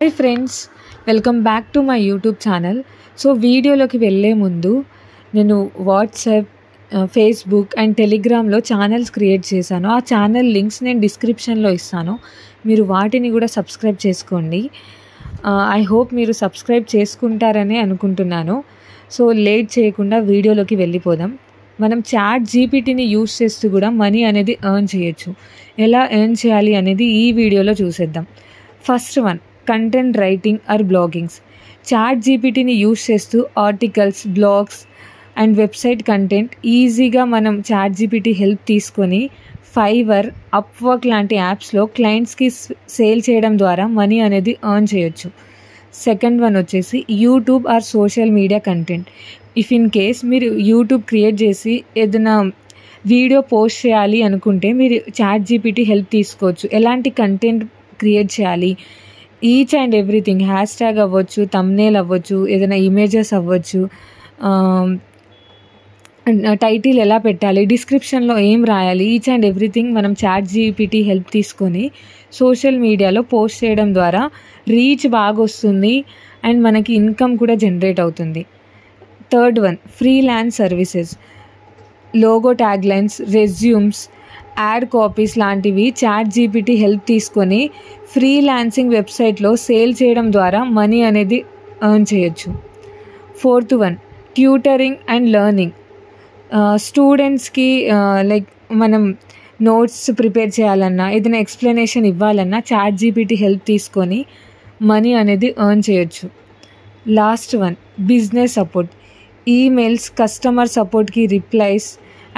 Hi friends, welcome back to my YouTube channel. So వీడియోలోకి వెళ్ళే ముందు నేను వాట్సాప్, ఫేస్బుక్ అండ్ టెలిగ్రామ్లో ఛానల్స్ క్రియేట్ చేశాను. ఆ ఛానల్ లింక్స్ నేను డిస్క్రిప్షన్లో ఇస్తాను. మీరు వాటిని కూడా సబ్స్క్రైబ్ చేసుకోండి. ఐ హోప్ మీరు సబ్స్క్రైబ్ చేసుకుంటారని అనుకుంటున్నాను. సో లేట్ చేయకుండా వీడియోలోకి వెళ్ళిపోదాం. మనం చాట్ జీపీటీని యూస్ చేస్తూ కూడా మనీ అనేది ఎర్న్ చేయొచ్చు. ఎలా ఎర్న్ చేయాలి అనేది ఈ వీడియోలో చూసేద్దాం. First one, content writing or bloggings. Chat జీపీటీని యూస్ చేస్తూ articles, blogs and website content ఈజీగా మనం చాట్ జీపీటీ హెల్ప్ తీసుకొని ఫైవర్, అప్వర్క్ లాంటి యాప్స్లో క్లయింట్స్కి సేల్ చేయడం ద్వారా మనీ అనేది ఎర్న్ చేయొచ్చు. సెకండ్ వన్ వచ్చేసి YouTube or social media content. If in case మీరు యూట్యూబ్ క్రియేట్ చేసి ఏదైనా వీడియో పోస్ట్ చేయాలి అనుకుంటే మీరు చాట్ జీపీటీ హెల్ప్ తీసుకోవచ్చు. ఎలాంటి కంటెంట్ క్రియేట్ చేయాలి, each and everything, hash tag అవ్వచ్చు, థంబ్నెయిల్ అవ్వచ్చు, ఏదైనా ఇమేజెస్ అవ్వచ్చు, టైటిల్ ఎలా పెట్టాలి, డిస్క్రిప్షన్లో ఏం రాయాలి, ఈచ్ అండ్ ఎవ్రీథింగ్ మనం చాట్ జీపీటీ హెల్ప్ తీసుకొని సోషల్ మీడియాలో పోస్ట్ చేయడం ద్వారా రీచ్ బాగా వస్తుంది అండ్ మనకి ఇన్కమ్ కూడా జనరేట్ అవుతుంది. Third one, freelance services. Logo taglines, resumes, ad copies లాంటివి చాట్ జీపీటీ హెల్ప్ తీసుకొని ఫ్రీలాన్సింగ్ వెబ్సైట్లో సేల్ చేయడం ద్వారా మనీ అనేది ఎర్న్ చేయొచ్చు. Fourth one, tutoring and learning. స్టూడెంట్స్కి లైక్ మనం నోట్స్ ప్రిపేర్ చేయాలన్నా, ఏదైనా ఎక్స్ప్లెనేషన్ ఇవ్వాలన్నా చాట్ జీపీటీ హెల్ప్ తీసుకొని మనీ అనేది ఎర్న్ చేయొచ్చు. Last one, business support. Emails, customer సపోర్ట్కి replies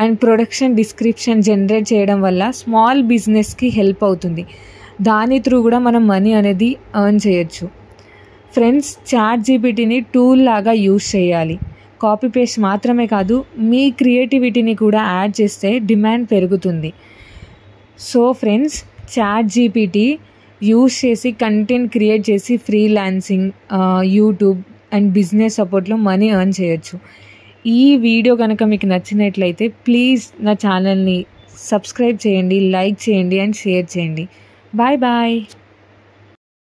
and production description generate చేయడం వల్ల స్మాల్ బిజినెస్కి హెల్ప్ అవుతుంది. దాని త్రూ కూడా మనం మనీ అనేది ఎర్న్ చేయొచ్చు. ఫ్రెండ్స్, చాట్ జీపీటీని టూల్ లాగా యూస్ చేయాలి. కాపీ పేస్ట్ మాత్రమే కాదు, మీ క్రియేటివిటీని కూడా యాడ్ చేస్తే డిమాండ్ పెరుగుతుంది. So friends, chat GPT use చేసి కంటెంట్ క్రియేట్ చేసి ఫ్రీలాన్సింగ్, యూట్యూబ్ అండ్ బిజినెస్ సపోర్ట్లో మనీ ఎర్న్ చేయొచ్చు. ఈ వీడియో కనుక మీకు నచ్చినట్లయితే ప్లీజ్ నా ఛానల్ని సబ్స్క్రైబ్ చేయండి, లైక్ చేయండి అండ్ షేర్ చేయండి. Bye bye.